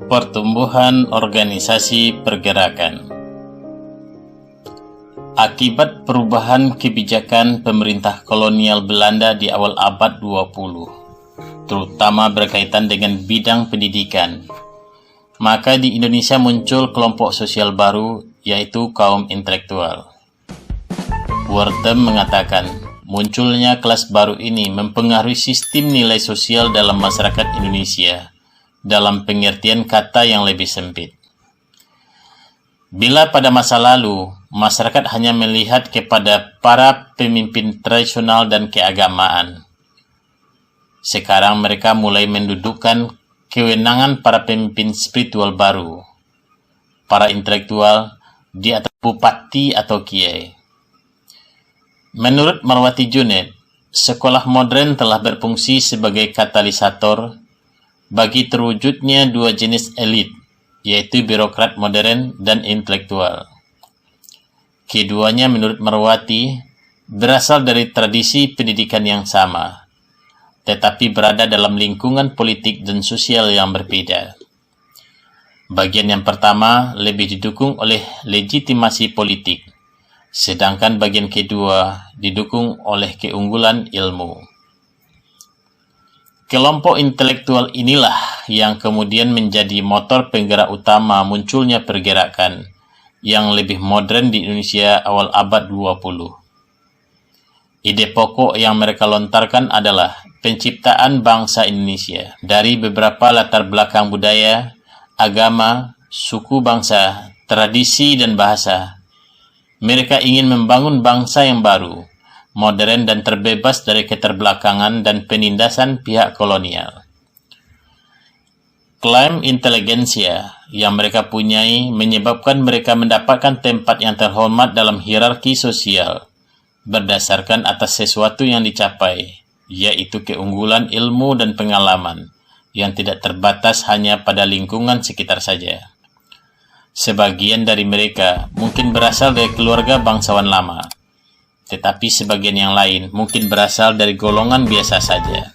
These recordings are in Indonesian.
Pertumbuhan organisasi pergerakan. Akibat perubahan kebijakan pemerintah kolonial Belanda di awal abad 20, terutama berkaitan dengan bidang pendidikan, maka di Indonesia muncul kelompok sosial baru, yaitu kaum intelektual. Wortem mengatakan, munculnya kelas baru ini mempengaruhi sistem nilai sosial dalam masyarakat Indonesia, dalam pengertian kata yang lebih sempit. Bila pada masa lalu, masyarakat hanya melihat kepada para pemimpin tradisional dan keagamaan, sekarang mereka mulai mendudukkan kewenangan para pemimpin spiritual baru, para intelektual, di atas bupati atau kiai. Menurut Marwati Junaid, sekolah modern telah berfungsi sebagai katalisator bagi terwujudnya dua jenis elit, yaitu birokrat modern dan intelektual. Keduanya menurut Marwati berasal dari tradisi pendidikan yang sama, tetapi berada dalam lingkungan politik dan sosial yang berbeda. Bagian yang pertama lebih didukung oleh legitimasi politik, sedangkan bagian kedua didukung oleh keunggulan ilmu. Kelompok intelektual inilah yang kemudian menjadi motor penggerak utama munculnya pergerakan yang lebih modern di Indonesia awal abad 20. Ide pokok yang mereka lontarkan adalah penciptaan bangsa Indonesia dari beberapa latar belakang budaya, agama, suku bangsa, tradisi, dan bahasa. Mereka ingin membangun bangsa yang baru, modern dan terbebas dari keterbelakangan dan penindasan pihak kolonial. Klaim inteligensia yang mereka punyai menyebabkan mereka mendapatkan tempat yang terhormat dalam hierarki sosial berdasarkan atas sesuatu yang dicapai, yaitu keunggulan ilmu dan pengalaman yang tidak terbatas hanya pada lingkungan sekitar saja. Sebagian dari mereka mungkin berasal dari keluarga bangsawan lama, tetapi sebagian yang lain mungkin berasal dari golongan biasa saja.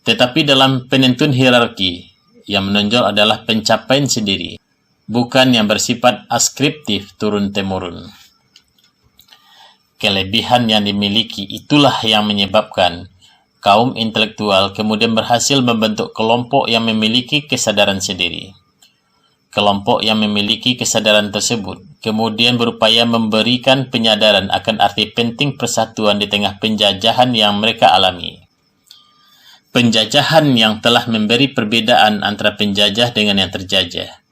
Tetapi dalam penentuan hierarki, yang menonjol adalah pencapaian sendiri, bukan yang bersifat askriptif turun-temurun. Kelebihan yang dimiliki itulah yang menyebabkan kaum intelektual kemudian berhasil membentuk kelompok yang memiliki kesadaran sendiri. Kelompok yang memiliki kesadaran tersebut kemudian berupaya memberikan penyadaran akan arti penting persatuan di tengah penjajahan yang mereka alami. Penjajahan yang telah memberi perbedaan antara penjajah dengan yang terjajah.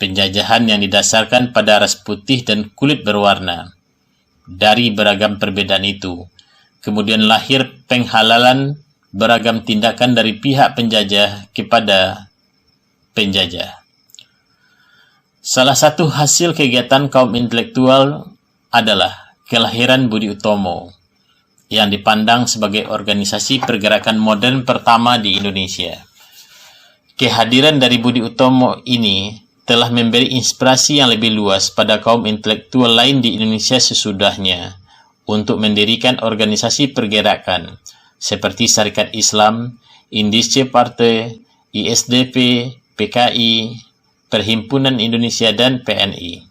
Penjajahan yang didasarkan pada ras putih dan kulit berwarna. Dari beragam perbedaan itu, kemudian lahir penghalalan beragam tindakan dari pihak penjajah kepada penjajah. Salah satu hasil kegiatan kaum intelektual adalah kelahiran Budi Utomo, yang dipandang sebagai organisasi pergerakan modern pertama di Indonesia. Kehadiran dari Budi Utomo ini telah memberi inspirasi yang lebih luas pada kaum intelektual lain di Indonesia sesudahnya untuk mendirikan organisasi pergerakan seperti Syarikat Islam, Indische Partei, ISDP, PKI, Perhimpunan Indonesia, dan PNI.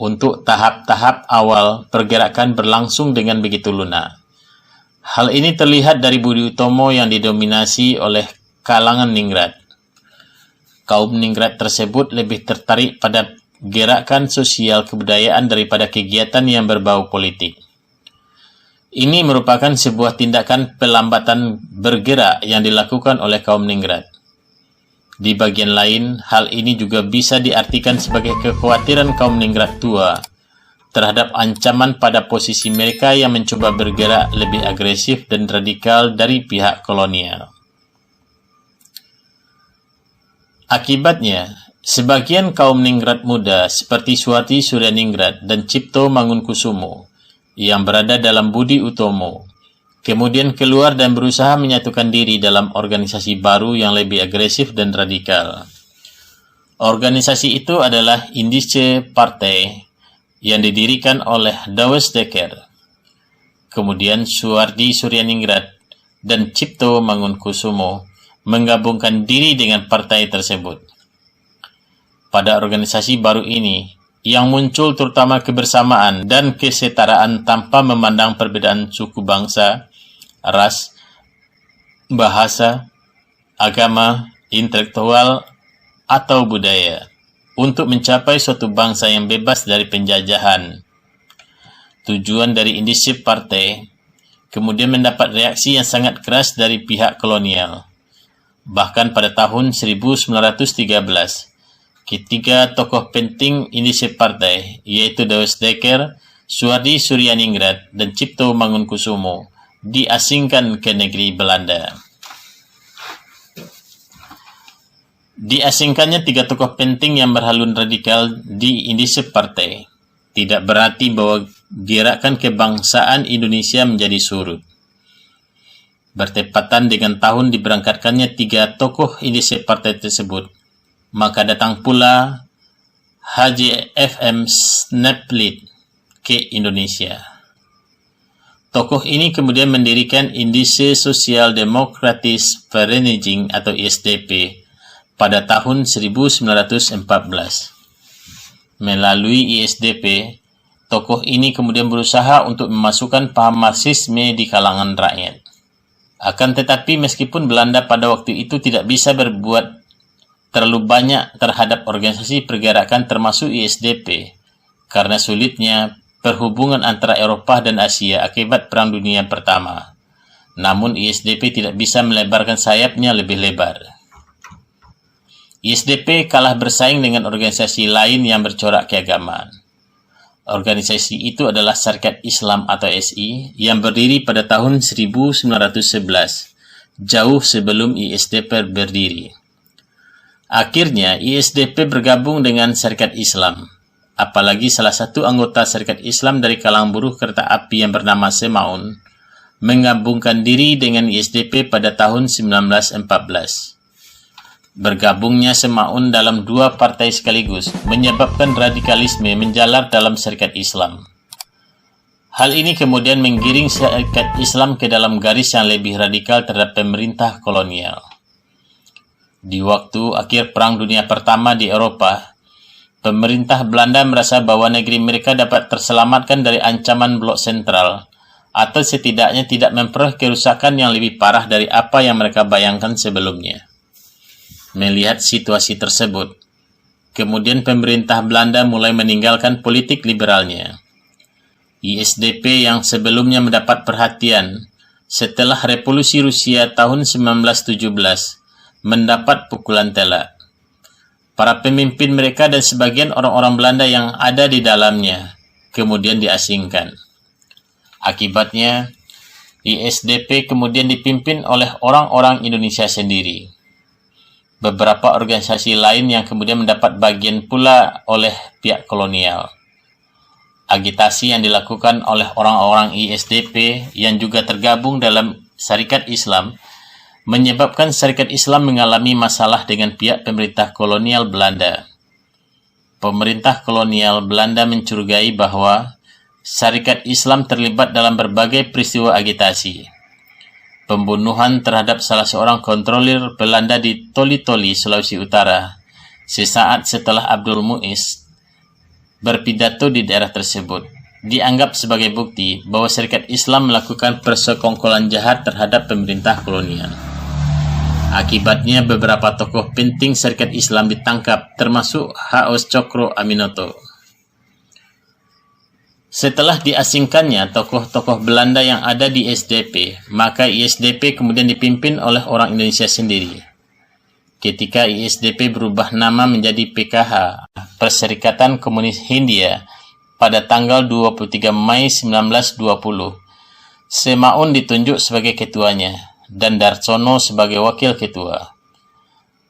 Untuk tahap-tahap awal, pergerakan berlangsung dengan begitu lunak. Hal ini terlihat dari Budi Utomo yang didominasi oleh kalangan ningrat. Kaum ningrat tersebut lebih tertarik pada gerakan sosial kebudayaan daripada kegiatan yang berbau politik. Ini merupakan sebuah tindakan pelambatan bergerak yang dilakukan oleh kaum ningrat. Di bagian lain, hal ini juga bisa diartikan sebagai kekhawatiran kaum ningrat tua terhadap ancaman pada posisi mereka yang mencoba bergerak lebih agresif dan radikal dari pihak kolonial. Akibatnya, sebagian kaum ningrat muda seperti Suwardi Suryaningrat dan Cipto Mangunkusumo yang berada dalam Budi Utomo kemudian keluar dan berusaha menyatukan diri dalam organisasi baru yang lebih agresif dan radikal. Organisasi itu adalah Indische Partei yang didirikan oleh Douwe Dekker. Kemudian Suwardi Suryaningrat dan Cipto Mangunkusumo menggabungkan diri dengan partai tersebut. Pada organisasi baru ini, yang muncul terutama kebersamaan dan kesetaraan tanpa memandang perbedaan suku bangsa, ras, bahasa, agama, intelektual, atau budaya, untuk mencapai suatu bangsa yang bebas dari penjajahan. Tujuan dari inisiatif partai kemudian mendapat reaksi yang sangat keras dari pihak kolonial. Bahkan pada tahun 1913, ketiga tokoh penting inisiatif partai, yaitu Dewes Dekker, Suhardi Suryaningrat, dan Cipto Mangunkusumo, diasingkan ke negeri Belanda. Diasingkannya tiga tokoh penting yang berhaluan radikal di inisiatif partai tidak berarti bahwa gerakan kebangsaan Indonesia menjadi surut. Bertepatan dengan tahun diberangkatkannya tiga tokoh inisiatif partai tersebut, maka datang pula H.J.F.M. Snaplit ke Indonesia. Tokoh ini kemudian mendirikan Indische Social Democratische Vereniging atau ISDP pada tahun 1914. Melalui ISDP, tokoh ini kemudian berusaha untuk memasukkan paham Marxisme di kalangan rakyat. Akan tetapi meskipun Belanda pada waktu itu tidak bisa berbuat terlalu banyak terhadap organisasi pergerakan termasuk ISDP, karena sulitnya perhubungan antara Eropah dan Asia akibat Perang Dunia Pertama. Namun ISDP tidak bisa melebarkan sayapnya lebih lebar. ISDP kalah bersaing dengan organisasi lain yang bercorak keagamaan. Organisasi itu adalah Syarikat Islam atau SI yang berdiri pada tahun 1911, jauh sebelum ISDP berdiri. Akhirnya ISDP bergabung dengan Syarikat Islam, apalagi salah satu anggota Syarikat Islam dari kalangan buruh kereta api yang bernama Semaun menggabungkan diri dengan ISDP pada tahun 1914. Bergabungnya Semaun dalam dua partai sekaligus menyebabkan radikalisme menjalar dalam Syarikat Islam. Hal ini kemudian menggiring Syarikat Islam ke dalam garis yang lebih radikal terhadap pemerintah kolonial. Di waktu akhir Perang Dunia Pertama di Eropa, pemerintah Belanda merasa bahwa negeri mereka dapat terselamatkan dari ancaman blok sentral, atau setidaknya tidak memperoleh kerusakan yang lebih parah dari apa yang mereka bayangkan sebelumnya. Melihat situasi tersebut, kemudian pemerintah Belanda mulai meninggalkan politik liberalnya. ISDP yang sebelumnya mendapat perhatian setelah Revolusi Rusia tahun 1917 mendapat pukulan telak. Para pemimpin mereka dan sebagian orang-orang Belanda yang ada di dalamnya kemudian diasingkan. Akibatnya, ISDP kemudian dipimpin oleh orang-orang Indonesia sendiri. Beberapa organisasi lain yang kemudian mendapat bagian pula oleh pihak kolonial. Agitasi yang dilakukan oleh orang-orang ISDP yang juga tergabung dalam Syarikat Islam menyebabkan Syarikat Islam mengalami masalah dengan pihak pemerintah kolonial Belanda. Pemerintah kolonial Belanda mencurigai bahwa Syarikat Islam terlibat dalam berbagai peristiwa agitasi. Pembunuhan terhadap salah seorang kontrolir Belanda di Toli-Toli, Sulawesi Utara, sesaat setelah Abdul Muiz berpidato di daerah tersebut, dianggap sebagai bukti bahwa Syarikat Islam melakukan persekongkolan jahat terhadap pemerintah kolonial. Akibatnya beberapa tokoh penting Syarikat Islam ditangkap, termasuk H.O. Cokro Aminoto. Setelah diasingkannya tokoh-tokoh Belanda yang ada di ISDP, maka ISDP kemudian dipimpin oleh orang Indonesia sendiri. Ketika ISDP berubah nama menjadi PKH, Perserikatan Komunis Hindia, pada tanggal 23 Mei 1920, Semaun ditunjuk sebagai ketuanya dan Darsono sebagai wakil ketua.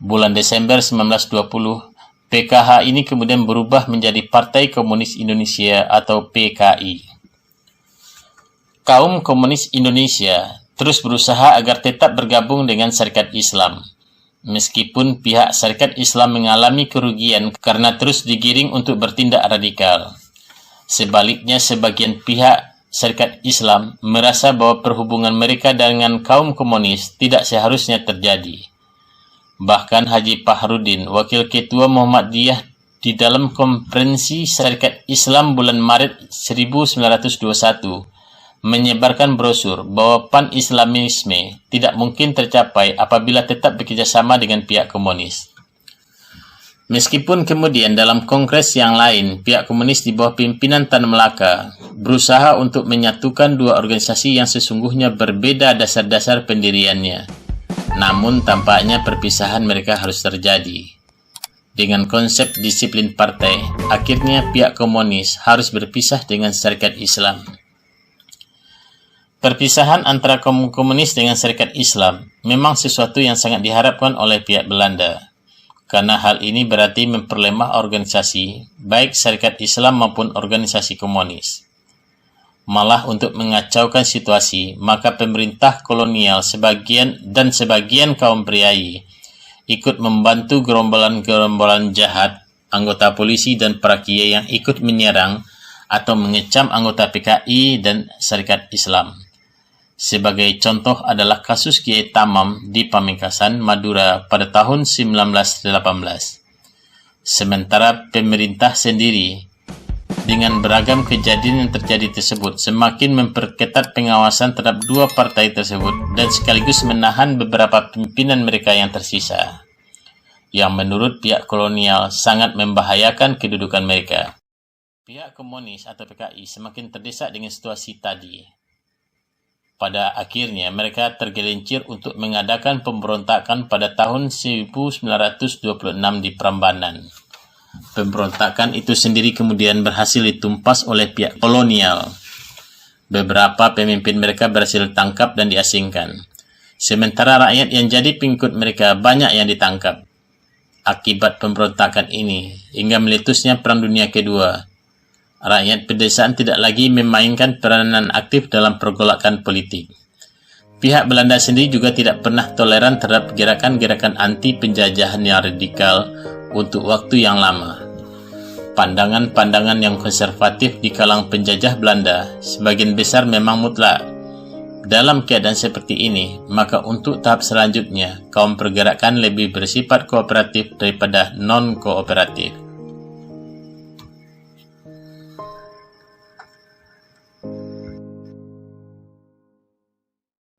Bulan Desember 1920, PKH ini kemudian berubah menjadi Partai Komunis Indonesia atau PKI. Kaum Komunis Indonesia terus berusaha agar tetap bergabung dengan Syarikat Islam, meskipun pihak Syarikat Islam mengalami kerugian karena terus digiring untuk bertindak radikal. Sebaliknya, sebagian pihak Syarikat Islam merasa bahwa perhubungan mereka dengan kaum komunis tidak seharusnya terjadi, Bahkan Haji Fahrudin, Wakil Ketua Muhammadiyah di dalam Konferensi Syarikat Islam bulan Maret 1921, menyebarkan brosur bahwa pan-Islamisme tidak mungkin tercapai apabila tetap bekerjasama dengan pihak komunis. Meskipun kemudian dalam kongres yang lain, pihak komunis di bawah pimpinan Tan Melaka berusaha untuk menyatukan dua organisasi yang sesungguhnya berbeda dasar-dasar pendiriannya. Namun tampaknya perpisahan mereka harus terjadi. Dengan konsep disiplin partai, akhirnya pihak komunis harus berpisah dengan Syarikat Islam. Perpisahan antara komunis dengan Syarikat Islam memang sesuatu yang sangat diharapkan oleh pihak Belanda, karena hal ini berarti memperlemah organisasi, baik Syarikat Islam maupun organisasi komunis. Malah untuk mengacaukan situasi, maka pemerintah kolonial sebagian kaum priai ikut membantu gerombolan-gerombolan jahat, anggota polisi dan para kiai yang ikut menyerang atau mengecam anggota PKI dan Syarikat Islam. Sebagai contoh adalah kasus Kiai Tamam di Pamekasan, Madura pada tahun 1918. Sementara pemerintah sendiri dengan beragam kejadian yang terjadi tersebut semakin memperketat pengawasan terhadap dua partai tersebut dan sekaligus menahan beberapa pimpinan mereka yang tersisa, yang menurut pihak kolonial sangat membahayakan kedudukan mereka. Pihak komunis atau PKI semakin terdesak dengan situasi tadi. Pada akhirnya mereka tergelincir untuk mengadakan pemberontakan pada tahun 1926 di Prambanan. Pemberontakan itu sendiri kemudian berhasil ditumpas oleh pihak kolonial. Beberapa pemimpin mereka berhasil tangkap dan diasingkan. Sementara rakyat yang jadi pengikut mereka banyak yang ditangkap. Akibat pemberontakan ini, hingga meletusnya Perang Dunia Kedua, rakyat pedesaan tidak lagi memainkan peranan aktif dalam pergolakan politik. Pihak Belanda sendiri juga tidak pernah toleran terhadap gerakan-gerakan anti penjajahan yang radikal untuk waktu yang lama. Pandangan-pandangan yang konservatif di kalangan penjajah Belanda sebagian besar memang mutlak. Dalam keadaan seperti ini, maka untuk tahap selanjutnya, kaum pergerakan lebih bersifat kooperatif daripada non-kooperatif.